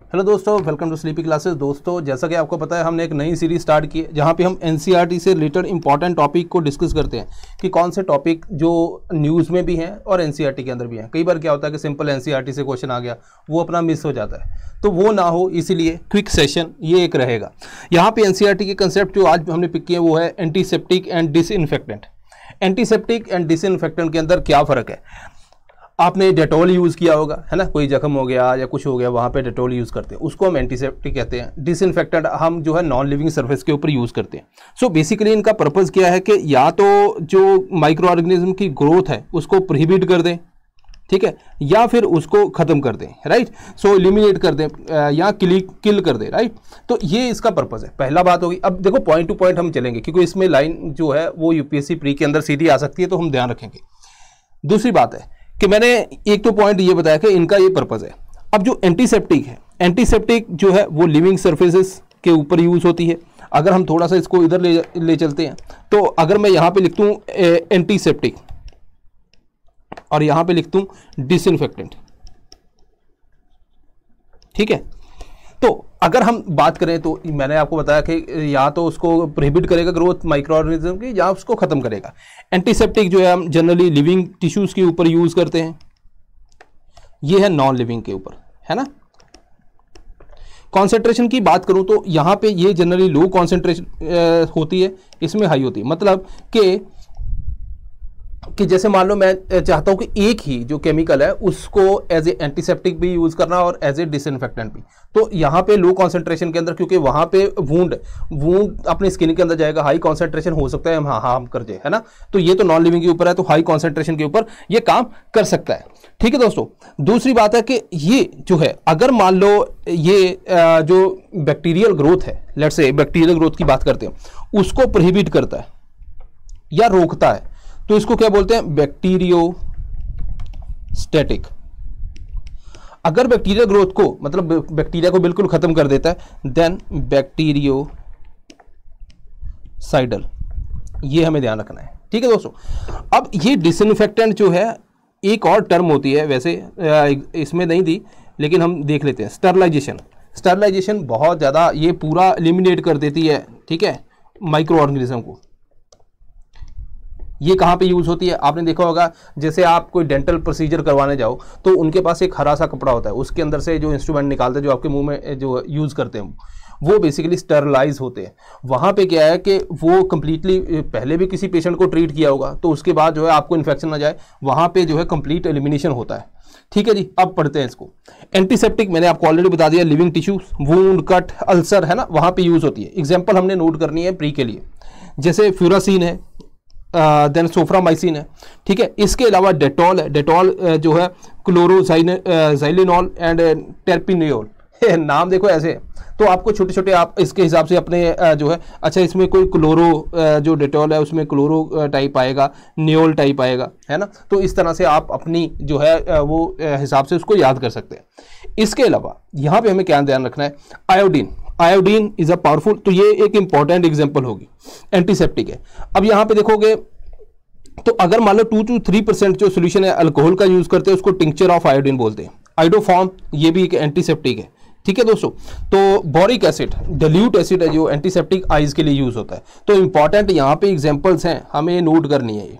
Hello दोस्तों, welcome to sleepy classes. दोस्तों, जैसा कि आपको पता है हमने एक नई सीरीज स्टार्ट की है जहां पे हम एनसीईआरटी से रिलेटेड इंपॉर्टेंट टॉपिक को डिस्कस करते हैं कि कौन से टॉपिक जो न्यूज़ में भी हैं और एनसीईआरटी के अंदर भी हैं। कई बार क्या होता है कि सिंपल एनसीईआरटी से क्वेश्चन आ गया, वो अपना मिस हो जाता है, तो वो ना हो इसीलिए क्विक सेशन ये एक रहेगा। यहाँ पे एनसीईआरटी के कंसेप्ट जो आज हमने पिक किए वो है antiseptic and disinfectant. Antiseptic and disinfectant के अंदर क्या फ़र्क है? आपने डेटॉल यूज़ किया होगा, है ना, कोई जख्म हो गया या कुछ हो गया, वहाँ पे डेटॉल यूज़ करते हैं, उसको हम एंटीसेप्टिक कहते हैं। डिसइंफेक्टेंट हम जो है नॉन लिविंग सरफेस के ऊपर यूज़ करते हैं। सो बेसिकली इनका पर्पज़ क्या है कि या तो जो माइक्रो ऑर्गेनिज्म की ग्रोथ है उसको प्रोहिबिट कर दें, ठीक है, या फिर उसको ख़त्म कर दें, राइट। सो एलिमिनेट कर दें या किल कर दें, राइट। तो ये इसका पर्पज़ है, पहला बात होगी। अब देखो पॉइंट टू पॉइंट हम चलेंगे क्योंकि इसमें लाइन जो है वो यूपीएससी प्री के अंदर सीधी आ सकती है, तो हम ध्यान रखेंगे। दूसरी बात है कि मैंने एक तो पॉइंट ये बताया कि इनका ये पर्पज़ है। अब जो एंटीसेप्टिक है, एंटीसेप्टिक जो है वो लिविंग सरफेसेस के ऊपर यूज़ होती है। अगर हम थोड़ा सा इसको इधर ले चलते हैं, तो अगर मैं यहाँ पे लिख दूँ एंटीसेप्टिक और यहाँ पे लिख दूँ डिसइंफेक्टेंट, ठीक है। तो अगर हम बात करें तो मैंने आपको बताया कि या तो उसको प्रोहिबिट करेगा ग्रोथ माइक्रो ऑर्गेनिज्म की, या उसको ख़त्म करेगा। एंटीसेप्टिक जो है हम जनरली लिविंग टिश्यूज़ के ऊपर यूज़ करते हैं, ये है नॉन लिविंग के ऊपर, है ना। कॉन्सेंट्रेशन की बात करूं तो यहाँ पे ये जनरली लो कॉन्सेंट्रेशन होती है, इसमें हाई होती है। मतलब कि जैसे मान लो मैं चाहता हूं कि एक ही जो केमिकल है उसको एज ए एंटीसेप्टिक भी यूज़ करना और एज ए डिसइंफेक्टेंट भी, तो यहाँ पे लो कॉन्सेंट्रेशन के अंदर, क्योंकि वहाँ पे वूंड अपनी स्किन के अंदर जाएगा, हाई कॉन्सेंट्रेशन हो सकता है हार्म कर जाए, है ना। तो ये तो नॉन लिविंग के ऊपर है, तो हाई कॉन्सेंट्रेशन के ऊपर ये काम कर सकता है, ठीक है दोस्तों। दूसरी बात है कि ये जो है, अगर मान लो ये जो बैक्टीरियल ग्रोथ है, लेट्स से बैक्टीरियल ग्रोथ की बात करते हैं, उसको प्रोहिबिट करता है या रोकता है, तो इसको क्या बोलते हैं? बैक्टीरियोस्टैटिक। अगर बैक्टीरिया ग्रोथ को, मतलब बैक्टीरिया को बिल्कुल खत्म कर देता है, देन बैक्टीरियोसाइडल। ये हमें ध्यान रखना है, ठीक है दोस्तों। अब ये डिसइंफेक्टेंट जो है, एक और टर्म होती है, वैसे इसमें नहीं दी लेकिन हम देख लेते हैं, स्टरलाइजेशन। स्टरलाइजेशन बहुत ज़्यादा ये पूरा एलिमिनेट कर देती है, ठीक है, माइक्रो ऑर्गेनिज्म को। ये कहाँ पे यूज़ होती है? आपने देखा होगा, जैसे आप कोई डेंटल प्रोसीजर करवाने जाओ तो उनके पास एक हरा सा कपड़ा होता है, उसके अंदर से जो इंस्ट्रूमेंट निकालते हैं, जो आपके मुंह में जो यूज़ करते हैं, वो बेसिकली स्टरलाइज होते हैं। वहाँ पे क्या है कि वो कंप्लीटली, पहले भी किसी पेशेंट को ट्रीट किया होगा, तो उसके बाद जो है आपको इन्फेक्शन ना जाए, वहाँ पे जो है कंप्लीट एलिमिनेशन होता है, ठीक है जी। अब पढ़ते हैं इसको। एंटीसेप्टिक मैंने आपको ऑलरेडी बता दिया, living tissues, wound, cut, ulcer, है ना, वहाँ पे यूज़ होती है। एग्जाम्पल हमने नोट करनी है प्री के लिए, जैसे फ्यूरासीन है, देन सोफ्रामाइसिन है, ठीक है। इसके अलावा डेटॉल है, डेटॉल जो है क्लोरोजाइलिनॉल एंड टेर्पिनियोल। नाम देखो ऐसे, तो आपको छोटे छोटे आप इसके हिसाब से अपने जो है, अच्छा इसमें कोई क्लोरो जो डेटॉल है उसमें क्लोरो टाइप आएगा, नियोल टाइप आएगा, है ना। तो इस तरह से आप अपनी जो है वो हिसाब से उसको याद कर सकते हैं। इसके अलावा यहाँ पे हमें क्या ध्यान रखना है? Iodine. Iodine is a powerful, तो ये एक इंपॉर्टेंट एग्जांपल होगी, एंटीसेप्टिक है। अब यहाँ पे देखोगे तो अगर मान लो 2 to 3% जो सोल्यूशन है अल्कोहल का यूज करते हैं, उसको टिंक्चर ऑफ आयोडीन बोलते हैं। आइडोफॉर्म, ये भी एक एंटीसेप्टिक है, ठीक है दोस्तों। तो बोरिक एसिड, डाइल्यूट एसिड है जो एंटीसेप्टिक आइज के लिए यूज होता है। तो इंपॉर्टेंट यहाँ पे एग्जांपल्स हैं, हमें नोट करनी है ये,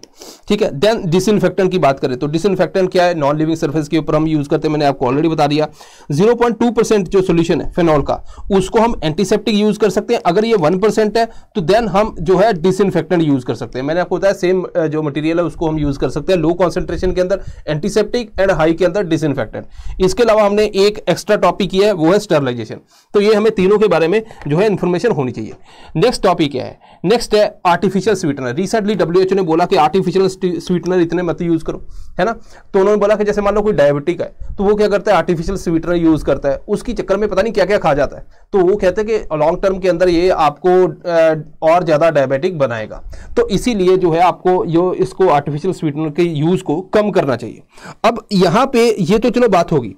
ठीक है। देन डिसइंफेक्टेंट की बात करें तो डिसइंफेक्टेंट क्या है? नॉन लिविंग सरफेस के ऊपर हम यूज करते हैं, मैंने आपको ऑलरेडी बता दिया। 0.2% जो सोल्यूशन है फेनॉल का, उसको हम एंटीसेप्टिक यूज कर सकते हैं। अगर ये 1% है तो देन हम जो है डिसइंफेक्टेंट यूज कर सकते हैं। मैंने आपको बताया सेम जो मटेरियल है उसको हम यूज कर सकते हैं, लो कॉन्सेंट्रेशन के अंदर एंटीसेप्टिक एंड हाई के अंदर डिसइंफेक्टेंट। इसके अलावा हमने एक एक्स्ट्रा टॉपिक किया है, वो है स्टरलाइजेशन। तो ये हमें तीनों के बारे में जो है इंफॉर्मेशन होनी चाहिए। नेक्स्ट टॉपिक क्या है? नेक्स्ट है आर्टिफिशियल स्वीटनर। रिसेंटली WHO ने बोला कि आर्टिफिशियल स्वीटनर इतने मत यूज करो, है ना। तो उन्होंने बोला कि जैसे मान लो कोई डायबिटिक है तो वो क्या करता है? आर्टिफिशियल स्वीटनर यूज करता है, उसकी चक्कर में पता नहीं क्या क्या खा जाता है। तो वो कहते हैं कि लॉन्ग टर्म के अंदर ये आपको और ज्यादा डायबिटिक बनाएगा। तो इसीलिए जो है आपको इसको आर्टिफिशियल स्वीटनर के यूज को कम करना चाहिए। अब यहाँ पे ये तो चलो बात होगी।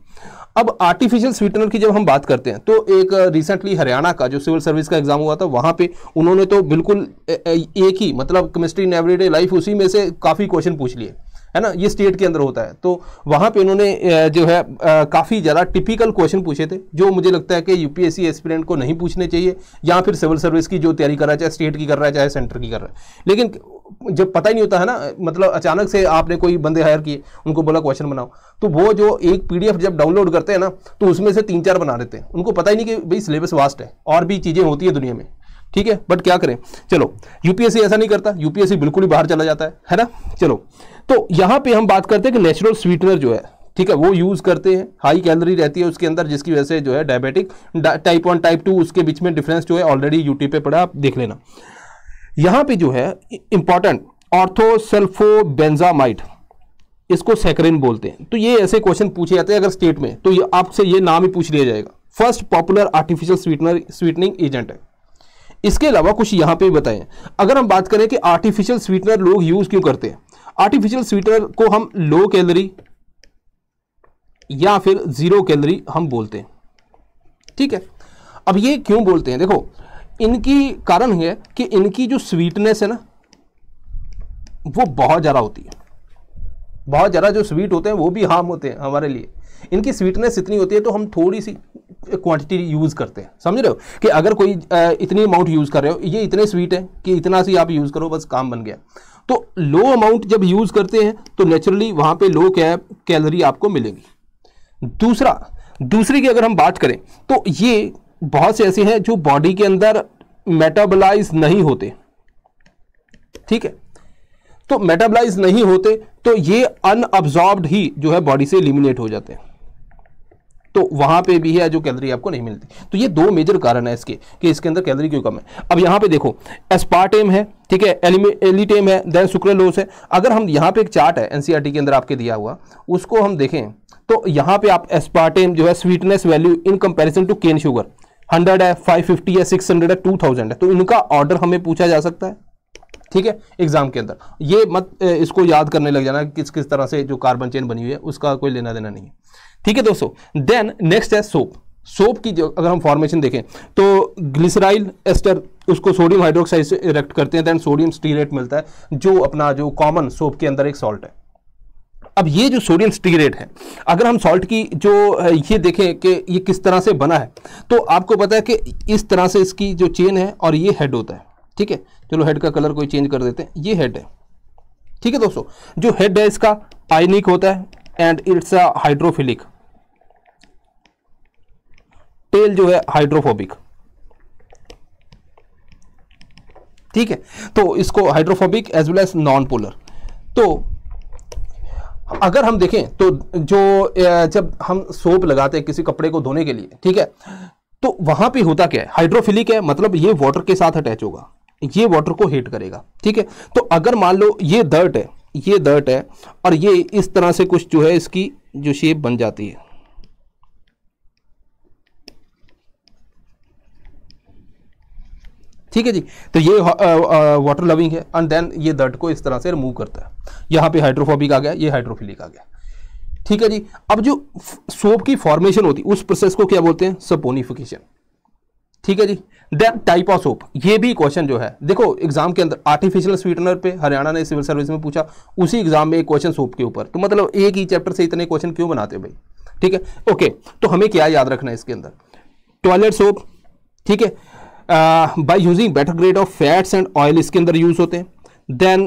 अब आर्टिफिशियल स्वीटनर की जब हम बात करते हैं तो एक रिसेंटली हरियाणा का जो सिविल सर्विस का एग्जाम हुआ था, वहां पे उन्होंने तो बिल्कुल एक ही, मतलब केमिस्ट्री इन एवरीडे लाइफ, उसी में से काफ़ी क्वेश्चन पूछ लिए, है ना, ये स्टेट के अंदर होता है। तो वहां पे उन्होंने जो है काफी ज्यादा टिपिकल क्वेश्चन पूछे थे, जो मुझे लगता है कि यूपीएससी एस्पिरेंट को नहीं पूछने चाहिए, या फिर सिविल सर्विस की जो तैयारी कर रहा है, चाहे स्टेट की कर रहा है चाहे सेंटर की कर रहा है। लेकिन जब पता ही नहीं होता है ना, मतलब अचानक से आपने कोई बंदे हायर किए, उनको बोला क्वेश्चन बनाओ, तो वो जो एक पीडीएफ जब डाउनलोड करते हैं ना, तो उसमें से 3-4 बना देते हैं। उनको पता ही नहीं कि भाई सिलेबस वास्ट है, और भी चीजें होती है दुनिया में, ठीक है। बट क्या करें, चलो यूपीएससी ऐसा नहीं करता, यूपीएससी बिल्कुल ही बाहर चला जाता है ना। चलो, तो यहां पे हम बात करते हैं कि नेचुरल स्वीटनर जो है, ठीक है, वो यूज करते हैं, हाई कैलोरी रहती है उसके अंदर, जिसकी वजह से जो है डायबिटिक टाइप 1 टाइप 2 उसके बीच में डिफरेंस जो है ऑलरेडी यूट्यूब पे पड़ा, आप देख लेना। यहां पे जो है इंपॉर्टेंट ऑर्थोसल्फोबेंजामाइड, इसको सैकरिन बोलते हैं। तो ये ऐसे क्वेश्चन पूछे जाते हैं अगर स्टेट में, तो ये आपसे ये नाम ही पूछ लिया जाएगा। First popular artificial sweetening agent है। इसके अलावा कुछ यहां पे बताएं, अगर हम बात करें कि आर्टिफिशियल स्वीटनर लोग यूज क्यों करते हैं, आर्टिफिशियल स्वीटनर को हम लो कैलोरी या फिर 0 कैलोरी हम बोलते हैं, ठीक है। अब ये क्यों बोलते हैं, देखो इनकी कारण है कि इनकी जो स्वीटनेस है ना, वो बहुत ज्यादा होती है, बहुत ज्यादा जो स्वीट होते हैं वो भी हार्म होते हैं हमारे लिए। इनकी स्वीटनेस इतनी होती है तो हम थोड़ी सी क्वांटिटी यूज करते हैं, समझ रहे हो, कि अगर कोई इतनी अमाउंट यूज कर रहे हो, ये इतने स्वीट है कि इतना सी आप यूज करो, बस काम बन गया। तो लो अमाउंट जब यूज करते हैं तो नेचुरली वहां पे लो कैलोरी आपको मिलेगी। दूसरी की अगर हम बात करें तो ये बहुत से ऐसे हैं जो बॉडी के अंदर मेटाबोलाइज नहीं होते, ठीक है। तो मेटाबोलाइज नहीं होते तो ये अनअब्जॉर्ब्ड ही जो है बॉडी से एलिमिनेट हो जाते हैं, तो वहां पे भी है जो कैलोरी आपको नहीं मिलती। तो ये 2 मेजर कारण है इसके कि इसके अंदर कैलोरी क्यों कम है। अब यहां पे देखो एस्पार्टेम है, ठीक है, एलिटेम है, देन सुक्रालोस है। अगर हम यहां पे एक चार्ट है एनसीईआरटी के अंदर आपके दिया हुआ, उसको हम देखें तो यहां पे आप एस्पार्टेम जो है sweetness value in comparison to cane sugar 100 है, 550 है, 600 है, 2000 है, तो इनका ऑर्डर हमें पूछा जा सकता है, ठीक है, एग्जाम के अंदर। ये मत इसको याद करने लग जाना किस किस तरह से जो कार्बन चेन बनी हुई है उसका कोई लेना देना नहीं है, ठीक है दोस्तों। देन नेक्स्ट है सोप की जो अगर हम फॉर्मेशन देखें तो ग्लिसराइल एस्टर, उसको सोडियम हाइड्रोक्साइड से रिएक्ट करते हैं, देन सोडियम स्टीरेट मिलता है, जो अपना जो कॉमन सोप के अंदर एक सॉल्ट है। अब ये जो सोडियम स्टीरेट है, अगर हम सॉल्ट की जो ये देखें कि ये किस तरह से बना है, तो आपको पता है कि इस तरह से इसकी जो चेन है और ये हेड होता है, ठीक है। चलो हेड का कलर कोई चेंज कर देते हैं, ये हेड है, ठीक है दोस्तों। जो हेड है इसका आयनिक होता है and it's a hydrophilic, tail जो है हाइड्रोफोबिक, ठीक है। तो इसको hydrophobic as well as non polar. तो अगर हम देखें तो जो जब हम सोप लगाते हैं किसी कपड़े को धोने के लिए, ठीक है, तो वहां पे होता क्या है, हाइड्रोफिलिक है, मतलब ये वाटर के साथ अटैच होगा, ये वाटर को हीट करेगा, ठीक है। तो अगर मान लो ये डर्ट है, ये डर्ट है और ये इस तरह से कुछ जो है इसकी जो शेप बन जाती है, ठीक है जी। तो ये वाटर लविंग है एंड देन ये डर्ट को इस तरह से रिमूव करता है। यहां पे हाइड्रोफोबिक आ गया, ये हाइड्रोफिलिक आ गया, ठीक है जी। अब जो सोप की फॉर्मेशन होती है उस प्रोसेस को क्या बोलते हैं, सपोनिफिकेशन, ठीक है जी। देन टाइप ऑफ सोप, ये भी क्वेश्चन जो है देखो एग्जाम के अंदर आर्टिफिशियल स्वीटनर पे हरियाणा ने सिविल सर्विस में पूछा, उसी एग्जाम में एक क्वेश्चन सोप के ऊपर, तो मतलब एक ही चैप्टर से इतने क्वेश्चन क्यों बनाते हो भाई, ठीक है। ओके, तो हमें क्या याद रखना है इसके अंदर, टॉयलेट सोप, ठीक है, by using better grade of fats and oil इसके अंदर यूज होते हैं। देन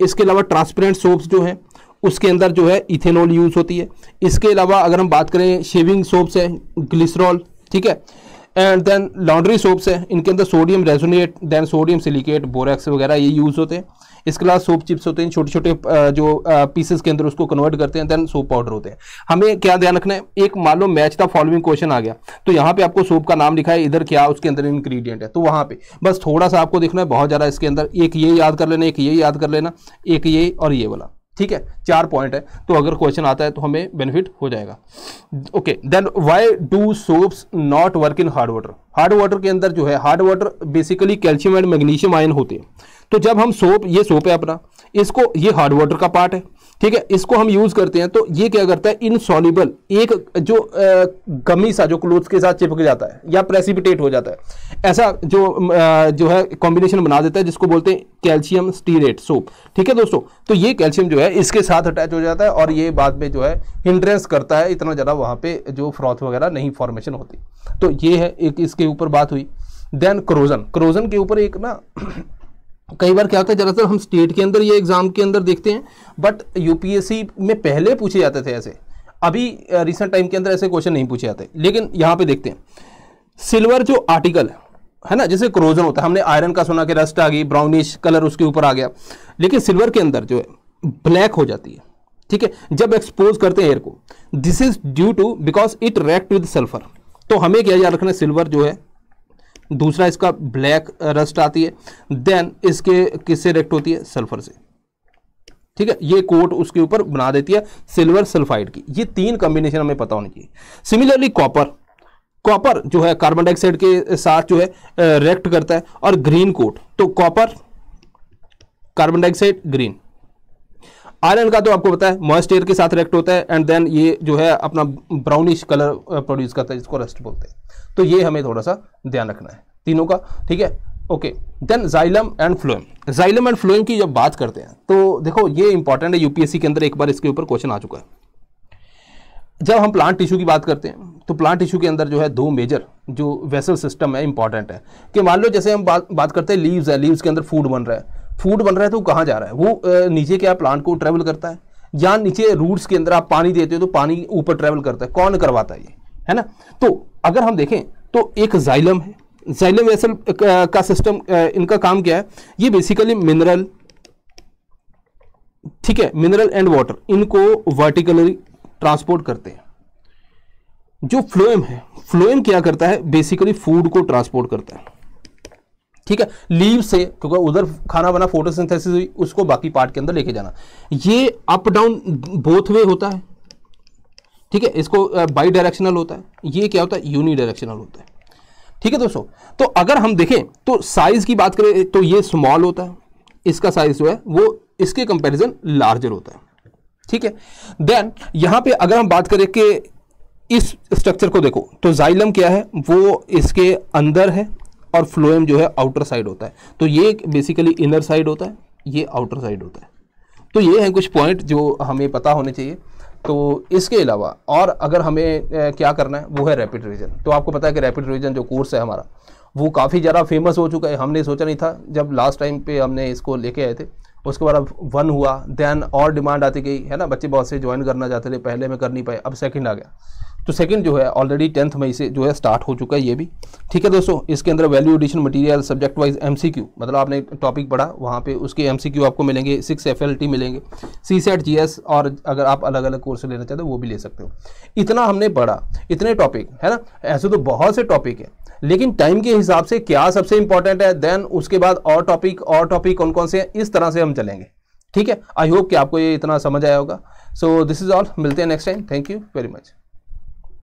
इसके अलावा ट्रांसपेरेंट सोप्स जो हैं उसके अंदर जो है इथेनॉल यूज होती है। इसके अलावा अगर हम बात करें शेविंग सोप्स है ग्लिसरॉल, ठीक है, एंड देन लॉन्ड्री सोप्स है, इनके अंदर sodium resinate, then sodium silicate, borax वगैरह ये यूज होते हैं। इसके अलावा सोप चिप्स होते हैं, छोटे छोटे जो पीसेस के अंदर उसको कन्वर्ट करते हैं, देन सोप पाउडर होते हैं। हमें क्या ध्यान रखना है, एक मान लो मैच द फॉलोइंग क्वेश्चन आ गया, तो यहाँ पे आपको सोप का नाम लिखा है, इधर क्या उसके अंदर इंग्रेडिएंट है, तो वहाँ पे बस थोड़ा सा आपको देखना है, बहुत ज़्यादा इसके अंदर एक ये याद कर लेना, एक ये याद कर लेना, एक ये और ये वाला, ठीक है, 4 पॉइंट है। तो अगर क्वेश्चन आता है तो हमें बेनिफिट हो जाएगा। Okay, then why do soaps not work in hard water. Hard water के अंदर जो है, hard water basically calcium and magnesium ion होते हैं, तो जब हम सोप, ये सोप है अपना, इसको, ये हार्ड वाटर का पार्ट है, ठीक है, इसको हम यूज करते हैं तो ये क्या करता है, इनसॉल्युबल, एक जो गमी सा जो क्लोथ्स के साथ चिपक जाता है या प्रेसिपिटेट हो जाता है, ऐसा जो है कॉम्बिनेशन बना देता है, जिसको बोलते हैं कैल्शियम स्टीरेट सोप, ठीक है दोस्तों। तो ये कैल्शियम जो है इसके साथ अटैच हो जाता है और ये बाद में जो है हिंड्रेंस करता है, इतना ज़्यादा वहाँ पे जो फ्रॉथ वगैरह नहीं फॉर्मेशन होती। तो ये है एक, इसके ऊपर बात हुई। देन क्रोजन के ऊपर एक ना कई बार क्या होता है, ज़्यादातर हम स्टेट के अंदर ये एग्जाम के अंदर देखते हैं, बट यूपीएससी में पहले पूछे जाते थे ऐसे, अभी रिसेंट टाइम के अंदर ऐसे क्वेश्चन नहीं पूछे जाते। लेकिन यहाँ पे देखते हैं, सिल्वर जो आर्टिकल है ना, जैसे क्रोजन होता है, हमने आयरन का सुना कि रस्ट आ गई, ब्राउनिश कलर उसके ऊपर आ गया, लेकिन सिल्वर के अंदर जो है ब्लैक हो जाती है, ठीक है, जब एक्सपोज करते हैं एयर को। This is due to because it react with sulphur. तो हमें क्या याद रखना है, सिल्वर जो है, दूसरा इसका ब्लैक रस्ट आती है, देन इसके किससे रिएक्ट होती है, सल्फर से, ठीक है, ये कोट उसके ऊपर बना देती है सिल्वर सल्फाइड की। ये तीन कॉम्बिनेशन हमें पता होनी चाहिए। सिमिलरली कॉपर जो है कार्बन डाइऑक्साइड के साथ जो है रिएक्ट करता है, और ग्रीन कोट, तो copper, carbon dioxide, green. Iron का तो आपको पता है मॉइस्ट एयर के साथ रिएक्ट होता है, एंड देन ये जो है अपना ब्राउनिश कलर प्रोड्यूस करता है, जिसको रस्ट बोलते हैं। तो ये हमें थोड़ा सा ध्यान रखना है तीनों का, ठीक है, okay. Then xylem and phloem की जब बात करते हैं तो देखो ये इंपॉर्टेंट है, यूपीएससी के अंदर एक बार इसके ऊपर क्वेश्चन आ चुका है। जब हम प्लांट टिश्यू की बात करते हैं तो प्लांट टिश्यू के अंदर जो है दो मेजर जो वेसल सिस्टम है इंपॉर्टेंट है, कि मान लो जैसे हम बात करते हैं लीव्स है, लीव्स के अंदर फूड बन रहा है तो कहाँ जा रहा है, वो नीचे क्या प्लांट को ट्रेवल करता है, या नीचे रूट्स के अंदर आप पानी देते हो तो पानी ऊपर ट्रेवल करता है, कौन करवाता है ये, है ना। तो अगर हम देखें तो एक जाइलम है, जाइलम वेसल का सिस्टम, इनका काम क्या है, ये बेसिकली मिनरल, ठीक है, मिनरल एंड वाटर इनको वर्टिकली ट्रांसपोर्ट करते हैं। जो फ्लोएम है, फ्लोएम क्या करता है, बेसिकली फूड को ट्रांसपोर्ट करता है, ठीक है, लीव से, क्योंकि उधर खाना बना, फोटोसिंथेसिस हुई, उसको बाकी पार्ट के अंदर लेके जाना। ये अप डाउन बोथ वे होता है, ठीक है, इसको बाई डायरेक्शनल होता है, ये क्या होता है, यूनी डायरेक्शनल होता है, ठीक है दोस्तों। तो अगर हम देखें तो साइज की बात करें तो ये स्मॉल होता है, इसका साइज जो है वो इसके कंपैरिजन लार्जर होता है, ठीक है। देन यहां पे अगर हम बात करें कि इस स्ट्रक्चर को देखो तो जाइलम क्या है, वो इसके अंदर है और फ्लोएम जो है आउटर साइड होता है। तो ये बेसिकली इनर साइड होता है, ये आउटर साइड होता है। तो ये हैं कुछ पॉइंट जो हमें पता होने चाहिए। तो इसके अलावा और अगर हमें क्या करना है वो है रैपिड रिवीजन। तो आपको पता है कि रैपिड रिवीजन जो कोर्स है हमारा वो काफ़ी ज़्यादा फेमस हो चुका है। हमने सोचा नहीं था, जब लास्ट टाइम पे हमने इसको लेके आए थे उसके बाद अब 1 हुआ, देन और डिमांड आती गई, है ना, बच्चे बहुत से ज्वाइन करना चाहते थे, पहले में कर नहीं पाए, अब सेकंड आ गया। तो सेकंड जो है ऑलरेडी 10 मई से जो है स्टार्ट हो चुका है ये भी, ठीक है दोस्तों। इसके अंदर value addition material subject wise MCQ, मतलब आपने टॉपिक पढ़ा वहाँ पे उसके एमसीक्यू आपको मिलेंगे, 6 FLT मिलेंगे, CSET GS, और अगर आप अलग अलग कोर्स लेना चाहते हो वो भी ले सकते हो। इतना हमने पढ़ा, इतने टॉपिक है ना, ऐसे तो बहुत से टॉपिक है, लेकिन टाइम के हिसाब से क्या सबसे इंपॉर्टेंट है, देन उसके बाद और टॉपिक कौन कौन से हैं, इस तरह से हम चलेंगे, ठीक है। आई होप कि आपको ये इतना समझ आया होगा। सो दिस इज ऑल, मिलते हैं next time. Thank you very much.